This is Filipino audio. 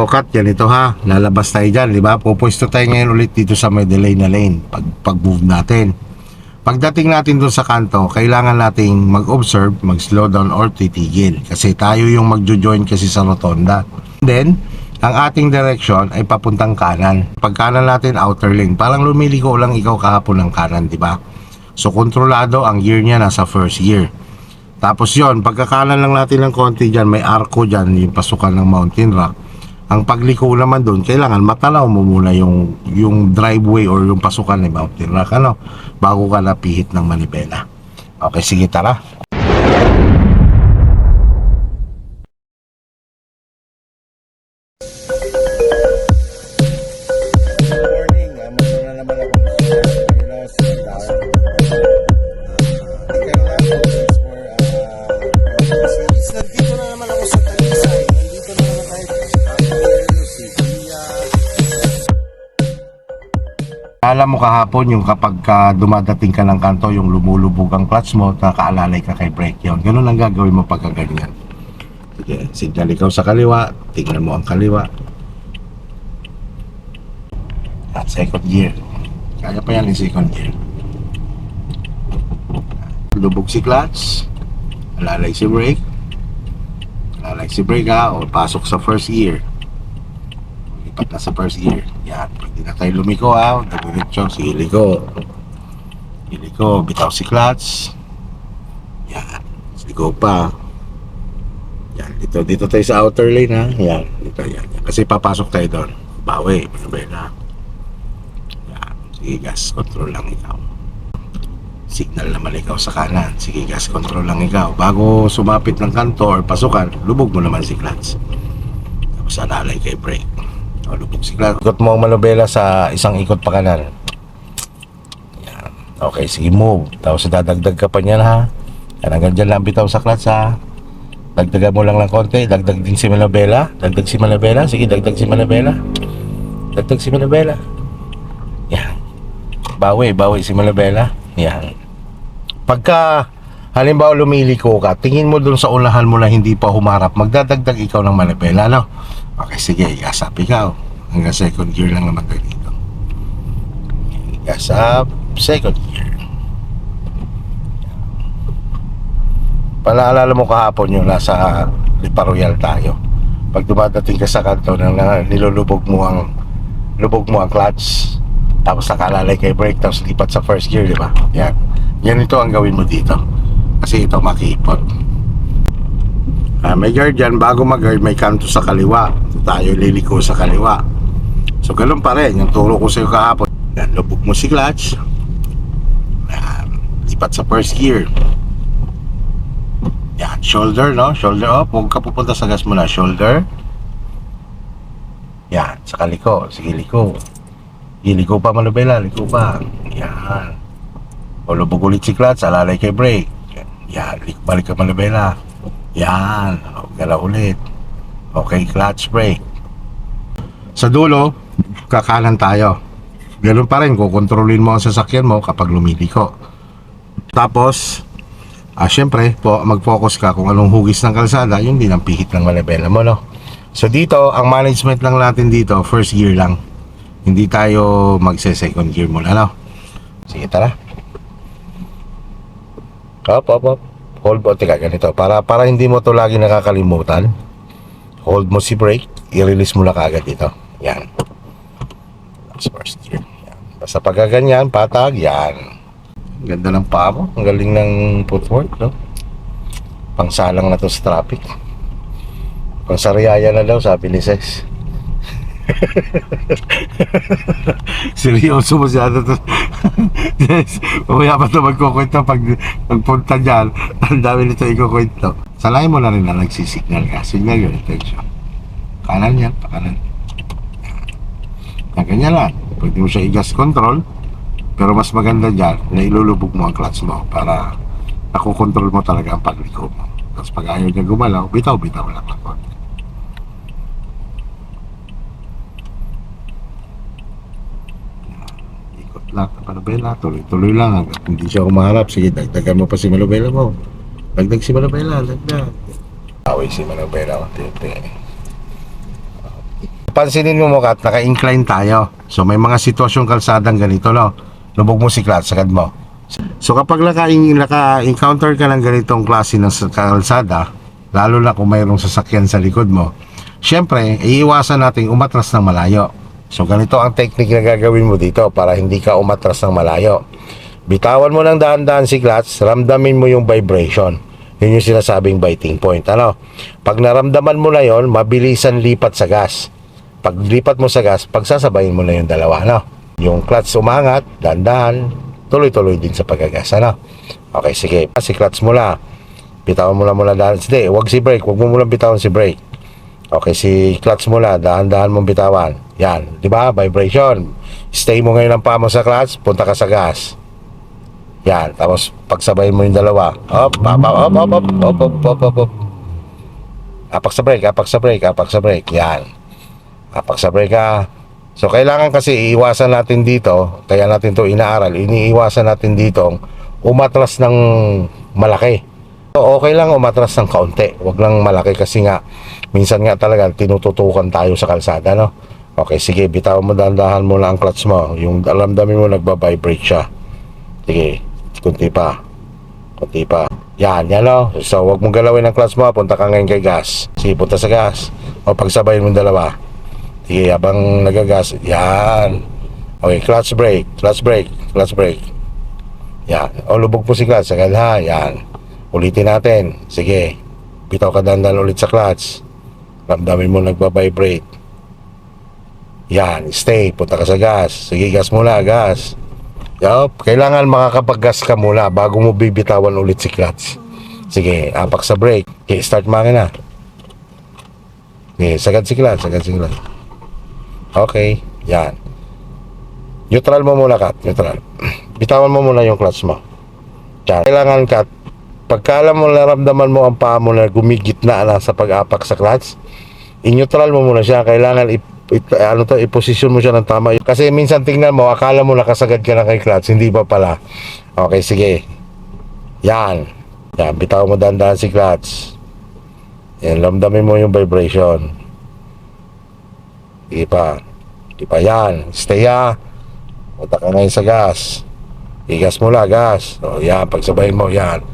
Kat, yan ito ha. Lalabas tayo dyan, di ba? Pupwesto tayo ngayon ulit dito sa may delay na lane. Pag-move natin. Pagdating natin doon sa kanto, kailangan nating mag-observe, mag-slow down or titigil. Kasi tayo yung magjo-join kasi sa rotonda. Then, ang ating direction ay papuntang kanan. Pag kanan natin, outer lane. Parang lumiliko lang ikaw kahapon ng kanan, di ba? So, kontrolado ang gear niya nasa first gear. Tapos yon, pagkakanan lang natin ng konti dyan, may arco dyan, yung pasukan ng mountain rock. Ang pagliko naman doon, kailangan matanaw mo muna yung driveway or yung pasukan ng mountain rock, ano, bago ka napihit ng manibela. Okay, sige, tara. Alam mo kahapon yung kapag dumadating ka ng kanto, yung lumulubog ang clutch mo, nakaalalay ka kay brake yun. Ganun ang gagawin mo pagka ganyan. Sige, signal ikaw sa kaliwa, tingnan mo ang kaliwa. At second gear. Kaya pa yan yung second gear. Lubog si clutch, alalay si brake. Alalay si brake ha, o pasok sa first gear. Lipat na sa first gear. Yan, pwede na tayo lumiko ha. Diretso, sige, liko. Iliko, bitaw si clutch. Yan, sigo pa. Yan, dito tayo sa outer lane ha. Yan, dito yan. Kasi papasok tayo doon. Bawi, pinabela. Yan, sige, gas control lang ikaw. Signal naman ikaw sa kanan. Sige, gas control lang ikaw. Bago sumapit ng kanto or pasukan, lubog mo naman si clutch. Tapos alalay kay brake. Lubog si clutch. Ikot mo ang manubela sa isang ikot pa kanan. Yan. Okay, sige, move. Tapos dadagdag ka pa niyan ha. Yan, hanggang dyan lang bitaw sa clutch ha. Dagdagan mo lang ng konti. Dagdag din si manubela. Dagdag si manubela. Sige, dagdag si manubela. Dagdag si manubela. Yan. Bawi si manubela. Yan. Pagka halimbawa lumiliko ka, tingin mo dun sa unahan mo na hindi pa humarap, magdadagdag ikaw ng manibela, no? Okay, sige, gas up ikaw. Hanggang second gear lang naman tayo dito. Gas up, second gear. Palaalala mo kahapon yung nasa Lipa Royal tayo. Pag dumadating ka sa kanto nang nilulubog mo ang clutch, tapos nakalalay kay brake, tapos lipat sa first gear, di ba? Yan. Yan ito ang gawin mo dito. Kasi ito makipot. May guard dyan. Bago mag-guard, may kanto sa kaliwa. Tayo liliko sa kaliwa. So ganun pa rin. Yung turo ko sa'yo kahapon. Yan, lubog mo si clutch. Yan, lipat sa first gear. Yan, shoulder, no? Shoulder up. Huwag ka pupunta sa gas mo na. Shoulder. Yan, sa kaliko. Sige, liko. Iliko pa manubela. Liko pa. Yan. O lubog ulit si clutch. Alalay kay brake. Yan, balik ka manubela. Yan, galaw ulit. Okay, clutch brake. Sa dulo, kakanan tayo. Ganun pa rin, kukontrolin mo ang sasakyan mo kapag lumiliko. Tapos, syempre, mag-focus ka kung anong hugis ng kalsada, yun din ang pihit ng manibela mo, no? So dito, ang management lang natin dito, first gear lang. Hindi tayo magse-second gear muna, no? Sige, tara. Up. Hold mo, teka, ganito. Para hindi mo to lagi nakakalimutan, hold mo si brake, i-release mo na kaagad dito. Yan. First gear. Yan. Basta pagka ganyan, patag, yan. Ganda ng paa mo. Ang galing ng footwork, no? Pangsalang na to sa traffic. Pangsariyaya na daw, sabi ni Sex. Seryoso masyado to. Yes, mamaya pa ito magkukwento pagpunta dyan. Ang dami nito ikukwento. Salain mo na rin na nagsisignal ka. Signal yun, attention. Kanan yan, pakanan. Yan, ganyan lang. Pwede mo siya i-gas control. Pero mas maganda dyan na ilulubog mo ang clutch mo para nakukontrol mo talaga ang pagliko mo. Tapos pag ayaw niya gumalaw, bitaw lang ako. Lang ng manubela, tuloy lang hanggang hindi siya humaharap. Sige, dagdagan mo pa si manubela mo. Dagdag si manubela, dagdag. Away si manubela, pansinin mo mo kat, naka-incline tayo. So may mga sitwasyong kalsadang ganito, no? Lubog mo si clutch, sagad mo. So kapag naka-encounter ka ng ganitong klase ng kalsada, lalo na kung mayroong sasakyan sa likod mo, syempre, iiwasan natin umatras ng malayo. So ganito ang technique na gagawin mo dito para hindi ka umatras ng malayo. Bitawan mo ng dahan-dahan si clutch, ramdamin mo yung vibration. Yun yung sinasabing biting point. Ano? Pag naramdaman mo na yon, mabilisan lipat sa gas. Pag lipat mo sa gas, pagsasabayin mo na yung dalawa. Ano? Yung clutch umangat, dahan-dahan, tuloy-tuloy din sa paggagas. Ano? Okay, sige. Si clutch mula. Bitawan mo lang muna dahan. Hindi, wag si brake. Wag mo muna bitawan si brake. Okay, si clutch mula. Dahan-dahan mong bitawan. Yan. Diba? Vibration. Stay mo ngayon ang paa mo sa clutch. Punta ka sa gas. Yan. Tapos, pagsabayin mo yung dalawa. Up, up, up, up, up, up, up, up, up, up, up. Apak sa brake, apak sa brake, apak sa brake. Yan. Apak sa brake ka. So, kailangan kasi iiwasan natin dito. Kaya natin to inaaral. Iniiwasan natin dito umatras ng malaki. So, okay lang umatras ng kaunti. Huwag lang malaki kasi nga minsan nga talaga tinututukan tayo sa kalsada, no? Okay, sige, bitawan mo, dahan-dahan mo lang ang clutch mo. Yung alamdamin mo nagba-vibrate siya. Sige, kunti pa. Kunti pa. Yan, yan, no? So, huwag mong galawin ang clutch mo. Punta ka ngayon kay gas. Sige, punta sa gas. O pagsabayin mo dalawa. Sige, habang nagagas. Yan. Okay, clutch brake. Clutch brake. Clutch brake. Yan. O, lubog po si clutch. Sagad ha. Yan. Ulitin natin. Sige. Bitaw ka dandan ulit sa clutch. Ramdamin mo nagba-vibrate. Yan. Stay. Punta ka sa gas. Sige, gas muna. Gas. Yup. Kailangan makakapag-gas ka muna bago mo bibitawan ulit si clutch. Sige. Apak sa brake. Okay, start makina. Okay, sagad si clutch. Sagad si clutch. Okay. Yan. Neutral mo muna, kat. Neutral. Bitawan mo muna yung clutch mo. Yan. Kailangan, kat, pagka alam mo, naramdaman mo ang paa mo na gumigitna na sa pag-apak sa clutch, i-neutral mo muna siya. Kailangan i-position mo siya ng tama. Kasi minsan tingnan mo, akala mo nakasagad ka na kay clutch, hindi pa pala. Okay, sige. Yan. Yan, bitaw mo dahan-dahan si clutch. Yan, ramdamin mo yung vibration. Sige pa. Sige pa, yan. Stay ha. Punta ka ngayon sa gas. Igas mo lang, gas. O yan, pagsabayin mo, yan.